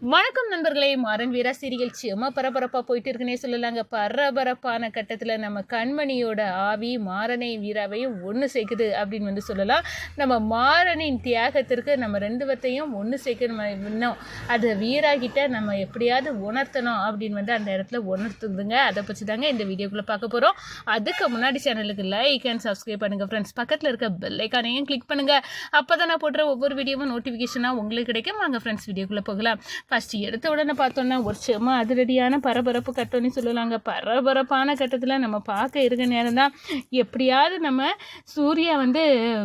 வணக்கம் நண்பர்களே. மாறன் வீரா சீரியல் சும்மா பரபரப்பாக போயிட்டு இருக்குன்னே சொல்லலாங்க. பரபரப்பான கட்டத்தில் நம்ம கண்மணியோட ஆவி மாறனையும் வீராவையும் ஒன்று சேர்க்குது அப்படின்னு சொல்லலாம். நம்ம மாறனின் தியாகத்திற்கு நம்ம ரெண்டு பேர்த்தையும் ஒன்று சேர்க்கணும். இன்னும் அது வீரா கிட்ட நம்ம எப்படியாவது உணர்த்தணும் அப்படின்னு அந்த இடத்துல உணர்த்துதுங்க. அதை பற்றி தாங்க இந்த வீடியோக்குள்ளே பார்க்க போகிறோம். அதுக்கு முன்னாடி சேனலுக்கு லைக் அண்ட் சப்ஸ்கிரைப் பண்ணுங்கள் ஃப்ரெண்ட்ஸ். பக்கத்தில் இருக்க பெல் ஐக்கானையும் கிளிக் பண்ணுங்கள். அப்போ தான் நான் போடுற ஒவ்வொரு வீடியோவும் நோட்டிஃபிகேஷனாக உங்களுக்கு கிடைக்கும். வாங்க ஃப்ரெண்ட்ஸ் வீடியோக்குள்ளே போகலாம். ஃபஸ்ட்டு எடுத்த உடனே பார்த்தோன்னா ஒரு செம்ம அதிரடியான பரபரப்பு கட்டம்னு சொல்லலாங்க. பரபரப்பான கட்டத்தில் நம்ம பார்க்க இருக்க நேரம் தான் எப்படியாவது நம்ம சூர்யா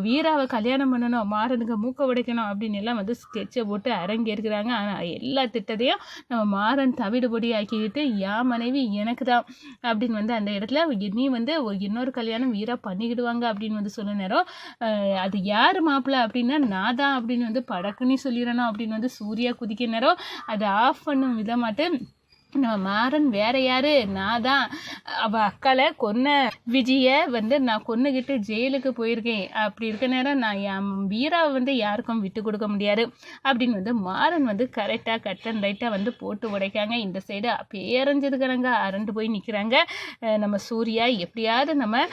வீராவை கல்யாணம் பண்ணணும், மாறனுக்கு மூக்க உடைக்கணும் அப்படின்னு எல்லாம் ஸ்கெட்சை போட்டு அரங்கேற்கிறாங்க. ஆனால் எல்லா திட்டத்தையும் நம்ம மாறன் தவிடுபொடி ஆக்கிக்கிட்டு என் மனைவி எனக்கு தான் அப்படின்னு அந்த இடத்துல நீ இன்னொரு கல்யாணம் வீரா பண்ணிக்கிடுவாங்க அப்படின்னு சொல்ல நேரம் அது யார் மாப்பிள்ளை அப்படின்னா நான் தான் அப்படின்னு படக்குன்னு சொல்லிடணும் அப்படின்னு சூர்யா குதிக்க நேரம் அதை ஆஃப் பண்ணும் விதமாட்டு நம்ம மாறன் வேற யாரு, நான் தான் அவள் அக்காலை கொன்ன விஜயை நான் கொன்னுக்கிட்டு ஜெயிலுக்கு போயிருக்கேன். அப்படி இருக்க நேரம் நான் என் வீராவை யாருக்கும் விட்டு கொடுக்க முடியாது அப்படின்னு மாறன் கரெக்டாக கட் அண்ட் ரைட்டாக போட்டு உடைக்காங்க. இந்த சைடு பேரஞ்சதுக்கிறாங்க, அரண்டு போய் நிற்கிறாங்க. நம்ம சூர்யா எப்படியாவது நம்ம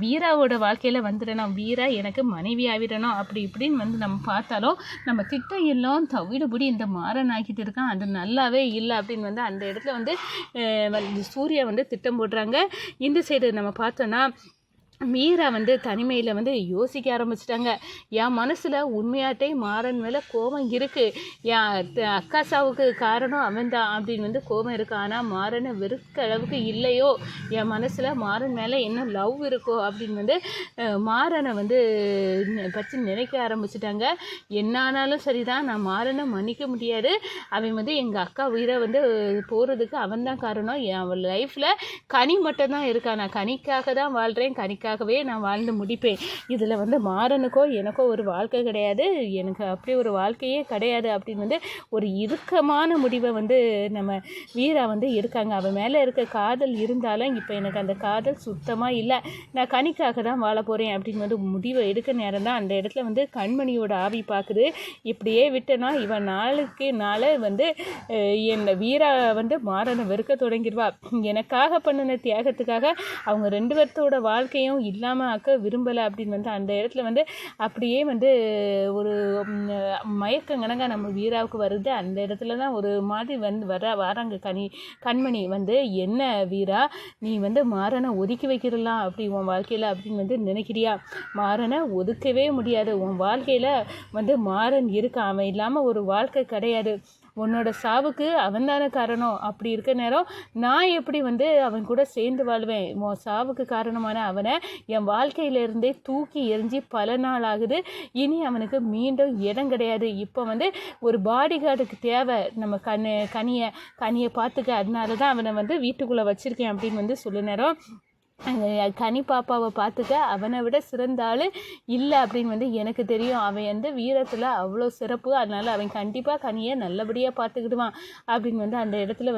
வீராவோட வாழ்க்கையில் வந்துடணும், வீரா எனக்கு மனைவி ஆகிடணும் அப்படி இப்படின்னு நம்ம பார்த்தாலும் நம்ம திட்டம் எல்லாம் தவிடுபடி இந்த மாறன் ஆக்கிட்டு இருக்கான். அது நல்லாவே இல்லை அப்படின்னு அந்த இடத்துல சூர்யா திட்டம் போடுறாங்க. இந்த சைடு நம்ம பார்த்தோன்னா மீரா தனிமையில் யோசிக்க ஆரம்பிச்சிட்டாங்க. என் மனசில் உண்மையாட்டே மாறன் மேலே கோபம் இருக்குது. என் அக்கா சாவுக்கு காரணம் அவன் தான் அப்படின்னு கோபம் இருக்குது. ஆனால் மாறனை வெறுக்க அளவுக்கு இல்லையோ, என் மனசில் மாறன் மேலே என்ன லவ் இருக்கோ அப்படின்னு மாறனை பற்றி நினைக்க ஆரம்பிச்சிட்டாங்க. என்ன ஆனாலும் சரிதான், நான் மாறனை மன்னிக்க முடியாது. அவன் எங்கள் அக்கா உயிரை போகிறதுக்கு அவன் தான் காரணம். என் லைஃப்பில் கனி மட்டும் தான் இருக்கா, நான் கனிக்காக தான் வாழ்கிறேன், கனிக்காகவே நான் வாழ்ந்து முடிப்பேன். இதில் மாறனுக்கோ எனக்கோ ஒரு வாழ்க்கை கிடையாது, எனக்கு அப்படி ஒரு வாழ்க்கையே கிடையாது அப்படின்னு ஒரு இறுக்கமான முடிவை நம்ம வீரா இருக்காங்க. அவன் மேலே இருக்க காதல் இருந்தாலும் இப்போ எனக்கு அந்த காதல் சுத்தமாக இல்லை, நான் கனிக்காக தான் வாழ போகிறேன் அப்படின்னு முடிவை எடுக்க நேரம் தான் அந்த இடத்துல கண்மணியோட ஆவி பார்க்குது. இப்படியே விட்டனா இவன் நாளுக்கு நாளை என் வீரா மாறனை வெறுக்க தொடங்கிடுவா. எனக்காக பண்ணின தியாகத்துக்காக அவங்க ரெண்டு பேர்த்தோட வாழ்க்கையும் இல்லாமல் ஆக்க விரும்பலை அப்படின்னு அந்த இடத்துல அப்படியே ஒரு மயக்கங்கனங்க நம்ம வீராவுக்கு வருது. அந்த இடத்துல தான் ஒரு மாதிரி வராங்க கண்மணி என்ன வீரா, நீ மாறனை ஒதுக்கி வைக்கிறலாம் அப்படி உன் வாழ்க்கையில் அப்படின்னு நினைக்கிறியா? மாறனை ஒதுக்கவே முடியாது. உன் வாழ்க்கையில் மாறன் இருக்கான், அவன் இல்லாமல் ஒரு வாழ்க்கை கிடையாது. உன்னோட சாவுக்கு அவன் தானே காரணம். அப்படி இருக்க நேரம் நான் எப்படி அவன் கூட சேர்ந்து வாழ்வேன்? உன் சாவுக்கு காரணமான அவனை என் வாழ்க்கையிலேருந்தே தூக்கி எறிஞ்சி பல நாள் ஆகுது. இனி அவனுக்கு மீண்டும் இடம் கிடையாது. இப்போ ஒரு பாடி கார்டுக்கு தேவை. நம்ம கனியை பார்த்துக்க, அதனால தான் அவனை வீட்டுக்குள்ளே வச்சுருக்கேன் அப்படின்னு சொல்ல நேரம் கனி பாப்பாவை பார்த்துக்க அவனை விட சிறந்த ஆள் இல்லை அப்படின்னு எனக்கு தெரியும். அவன் வீரத்தில் அவ்வளோ சிறப்பு, அதனால் அவன் கண்டிப்பாக கனியை நல்லபடியாக பார்த்துக்கிடுவான் அப்படின்னு அந்த இடத்துல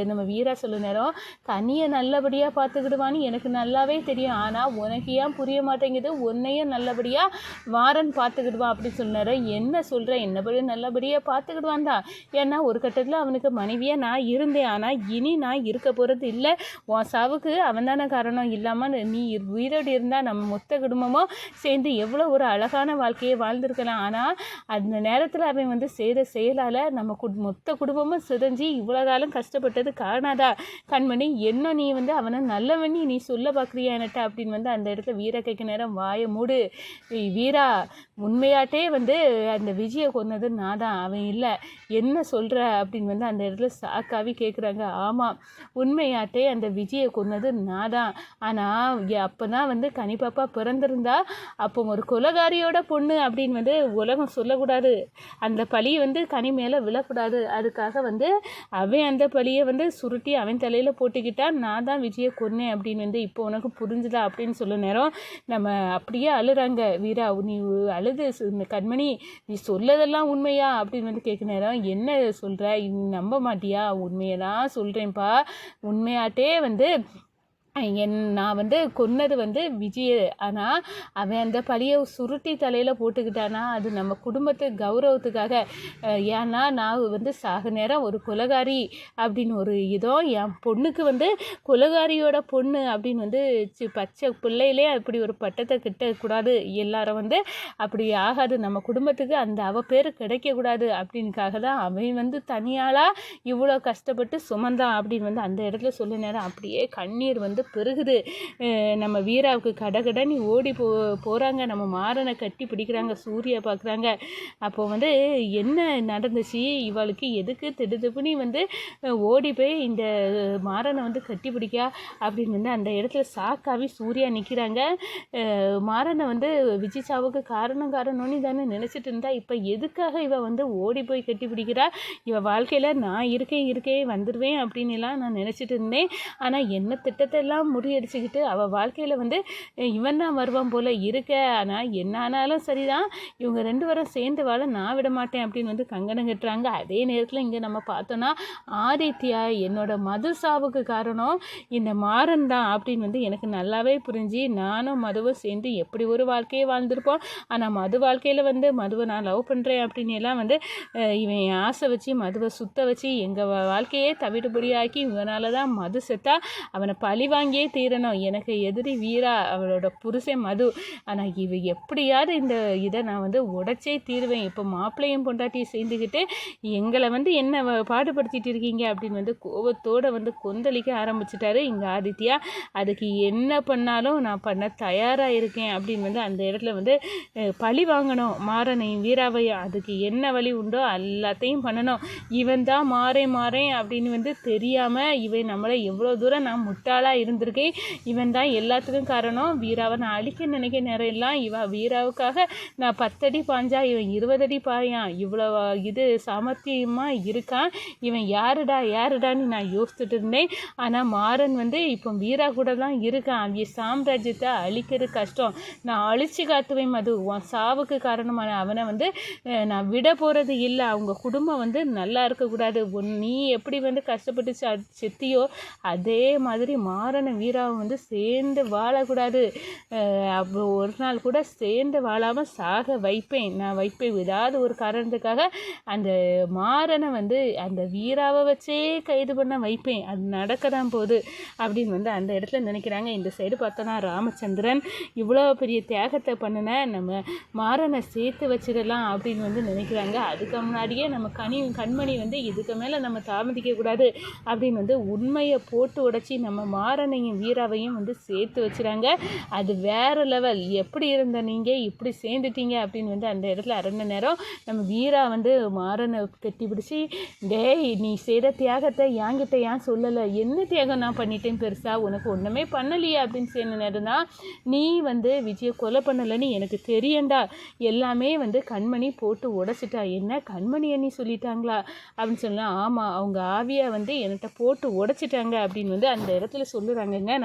நம்ம வீரா சொல்ல நேரம் கனியை நல்லபடியாக பார்த்துக்கிடுவான்னு எனக்கு நல்லாவே தெரியும். ஆனால் உனக்கு ஏன் புரிய மாட்டேங்குது? உன்னையும் நல்லபடியாக மாறன் பார்த்துக்கிடுவான் அப்படின்னு சொன்ன நேரம் என்ன சொல்கிறேன், என்னபடி நல்லபடியாக பார்த்துக்கிடுவான் தான். ஏன்னா ஒரு கட்டத்தில் அவனுக்கு மனைவியாக நான் இருந்தேன், ஆனால் இனி நான் இருக்க போகிறது இல்லை. உன் சாவுக்கு அவன் தானே காரணம். இல்லாமல் நீ உயிரோடு இருந்தால் நம்ம மொத்த குடும்பமும் சேர்ந்து எவ்வளோ ஒரு அழகான வாழ்க்கையை வாழ்ந்திருக்கலாம். ஆனால் அந்த நேரத்தில் அவன் செய்த செயலால் நம்ம மொத்த குடும்பமும் சிதைஞ்சி இவ்வளோ காலம் கஷ்டப்பட்டது காரணாதா? கண்மணி என்ன நீ அவனை நல்லவனி நீ சொல்ல பார்க்குறியா என்னட்ட அப்படின்னு அந்த இடத்துல வீரா கேட்க நேரம் வாயை மூடு வீரா, உண்மையாட்டே அந்த விஜயை கொன்னது நான் தான், அவன் இல்லை, என்ன சொல்கிற அப்படின்னு அந்த இடத்துல சாக்காவி கேட்குறாங்க. ஆமாம், உண்மையாட்டே அந்த விஜயை கொன்னது நான் தான். ஆனால் அப்போ தான் கனிப்பாப்பா பிறந்திருந்தா அப்போ ஒரு கொலைகாரியோட பொண்ணு அப்படின்னு உலகம் சொல்லக்கூடாது. அந்த பழி கனி மேலே விழக்கூடாது. அதுக்காக அவன் அந்த பழியை சுருட்டி அவன் தலையில் போட்டுக்கிட்டான். நான் தான் விஜயை கொன்னேன் அப்படின்னு இப்போ உனக்கு புரிஞ்சுதா அப்படின்னு சொல்ல நேரம் நம்ம அப்படியே அழுறாங்க. வீரா, நீ அழுது கண்மணி நீ சொல்லதெல்லாம் உண்மையா அப்படின்னு கேட்க நேரம் என்ன சொல்கிற, நம்ப மாட்டியா? உண்மையை தான் சொல்கிறேன்ப்பா. உண்மையாட்டே நான் வந்து கொன்னது வந்து விஜய. ஆனால் அவன் அந்த பழியை சுருட்டி தலையில் போட்டுக்கிட்டானா அது நம்ம குடும்பத்து கௌரவத்துக்காக. ஏன்னா நான் வந்து சாக நேரம் ஒரு கொலைகாரி அப்படின்னு ஒரு இதோ என் பொண்ணுக்கு வந்து கொலைகாரியோட பொண்ணு அப்படின்னு வந்து பச்சை பிள்ளையிலே அப்படி ஒரு பட்டத்தை கிட்டக்கூடாது. எல்லாரும் வந்து அப்படி ஆகாது, நம்ம குடும்பத்துக்கு அந்த அவ பேர் கிடைக்கக்கூடாது அப்படின்னுக்காக தான் அவன் வந்து தனியாளாக இவ்வளோ கஷ்டப்பட்டு சுமந்தான் அப்படின்னு வந்து அந்த இடத்துல சொல்ல நேரம் அப்படியே கண்ணீர் வந்து பெருகுது. நம்ம வீராவுக்கு கடகடன்னு ஓடி போகிறாங்க. நம்ம மாறனை கட்டி பிடிக்கிறாங்க, சூர்யா பார்க்குறாங்க. அப்போ வந்து என்ன நடந்துச்சு, இவளுக்கு எதுக்கு திடுதுப்புனி வந்து ஓடி போய் இந்த மாறனை வந்து கட்டி பிடிக்கா அப்படின்னு வந்து அந்த இடத்துல சாக்காவி சூர்யா நிற்கிறாங்க. மாறனை வந்து விஜய் சாவுக்கு காரணம்னு தானே நினச்சிட்டு இருந்தா, இப்போ எதுக்காக இவ வந்து ஓடி போய் கட்டி பிடிக்கிறா? இவ வாழ்க்கையில் நான் இருக்கேன் வந்துடுவேன் அப்படின்னு எல்லாம் நான் நினச்சிட்டு இருந்தேன். ஆனால் என்ன திட்டத்தை எல்லாம் முறியடிச்சுக்கிட்டு அவள் வாழ்க்கையில் வந்து இவன் தான் வருவான் போல் இருக்க. ஆனால் என்ன ஆனாலும் சரிதான், இவங்க 2 பேரும் சேர்ந்து வாழ நான் விட மாட்டேன் அப்படின்னு வந்து கங்கணம் கட்டுறாங்க. அதே நேரத்தில் இங்கே நம்ம பார்த்தோன்னா ஆதித்யா என்னோட மது சாவுக்கு காரணம் இந்த மாறன் தான் அப்படின்னு வந்து எனக்கு நல்லாவே புரிஞ்சு நானும் மதுவும் சேர்ந்து எப்படி ஒரு வாழ்க்கையை வாழ்ந்திருப்போம். ஆனால் மது வாழ்க்கையில் வந்து மதுவை நான் லவ் பண்ணுறேன் அப்படின்னு எல்லாம் வந்து இவன் ஆசை வச்சு மதுவை சுத்த வச்சு எங்கள் வாழ்க்கையே தவிடுபடியாக்கி இவனால தான் மது செத்தா அவனை பழி வாங்கியே தீரணும். எனக்கு எதிரி வீரா, அவளோட புருஷன் மது. ஆனால் இவ எப்படியாவது இந்த இதை நான் வந்து உடைச்சே தீருவேன். இப்போ மாப்பிள்ளையும் பொண்டாட்டியும் சேர்ந்துக்கிட்டு எங்களை வந்து என்ன பாடுபடுத்திட்டு இருக்கீங்க அப்படின்னு வந்து கோபத்தோடு வந்து கொந்தளிக்க ஆரம்பிச்சிட்டாரு இங்கே ஆதித்யா. அதுக்கு என்ன பண்ணாலும் நான் பண்ண தயாராக இருக்கேன் அப்படின்னு வந்து அந்த இடத்துல வந்து பழி வாங்கணும் மாறனையும் வீராவையும். அதுக்கு என்ன வழி உண்டோ எல்லாத்தையும் பண்ணணும். இவன் தான் மாறேன் அப்படின்னு வந்து தெரியாமல் இவன் நம்மளை எவ்வளோ தூரம் நான் முட்டாளாக இருந்திருக்கேன். இவன் தான் எல்லாத்துக்கும் காரணம். வீராவை நான் அழிக்க நினைக்க நேரம் எல்லாம் வீராவுக்காக நான் 10 அடி பாஞ்சா இவன் 20 அடி பாயான். இவ்வளோ இது சாமர்த்தியமாக இருக்கான். இவன் யாருடான்னு நான் யோசிச்சுட்டு இருந்தேன். ஆனால் மாறன் வந்து இப்போ வீரா கூட தான் இருக்கான். அவங்க சாம்ராஜ்யத்தை அழிக்கிறது கஷ்டம், நான் அழிச்சு காட்டுவேன் மது. உன் சாவுக்கு காரணமான அவனை வந்து நான் விட போகிறது இல்லை. அவங்க குடும்பம் வந்து நல்லா இருக்கக்கூடாது. நீ எப்படி வந்து கஷ்டப்பட்டு செத்தியோ அதே மாதிரி மாறன வீராவை வந்து சேர்ந்து வாழக்கூடாது. அப்போ ஒரு நாள் கூட சேர்ந்து வாழாமல் சாக வைப்பேன். ஏதாவது ஒரு காரணத்துக்காக அந்த மாறனை வந்து அந்த வீராவை வச்சே கைது பண்ண வைப்பேன். அது நடக்க தான் போகுது அப்படின்னு வந்து அந்த இடத்துல நினைக்கிறாங்க. இந்த சைடு பார்த்தோன்னா ராமச்சந்திரன் இவ்வளோ பெரிய தியாகத்தை பண்ணின நம்ம மாறனை சேர்த்து வச்சிடலாம் அப்படின்னு வந்து நினைக்கிறாங்க. அதுக்கு முன்னாடியே நம்ம கண்மணி வந்து இதுக்கு மேலே நம்ம தாமதிக்கக்கூடாது அப்படின்னு வந்து உண்மையை போட்டு உடைச்சி நம்ம மாறனையும் வீராவையும் வந்து சேர்த்து வச்சுறாங்க. அது வேறு லெவல். எப்படி இருந்த நீங்கள் இப்படி சேர்ந்துட்டீங்க அப்படின்னு வந்து அந்த இடத்துல 2 நேரம் நம்ம வீரா வந்து மாறனை கட்டி பிடிச்சி, டேய் நீ செய்கிற தியாகத்தை என்கிட்ட ஏன் சொல்லலை? என்ன தியாகம் நான் பண்ணிட்டேன் பெருசா? உனக்கு ஒன்றுமே பண்ணலையே அப்படின்னு சொன்ன நேரம் தான், நீ வந்து விஜயை கொலை பண்ணலைன்னு எனக்கு தெரியண்டா. எல்லாமே வந்து கண்மணி போட்டு உடைச்சிட்டா. என்ன கண்மணி அண்ணி சொல்லிட்டாங்களா அப்படின்னு சொல்லலாம். ஆமாம், அவங்க ஆவியை வந்து என்கிட்ட போட்டு உடைச்சிட்டாங்க அப்படின்னு வந்து அந்த இடத்துல சொல்லுறாங்கங்க.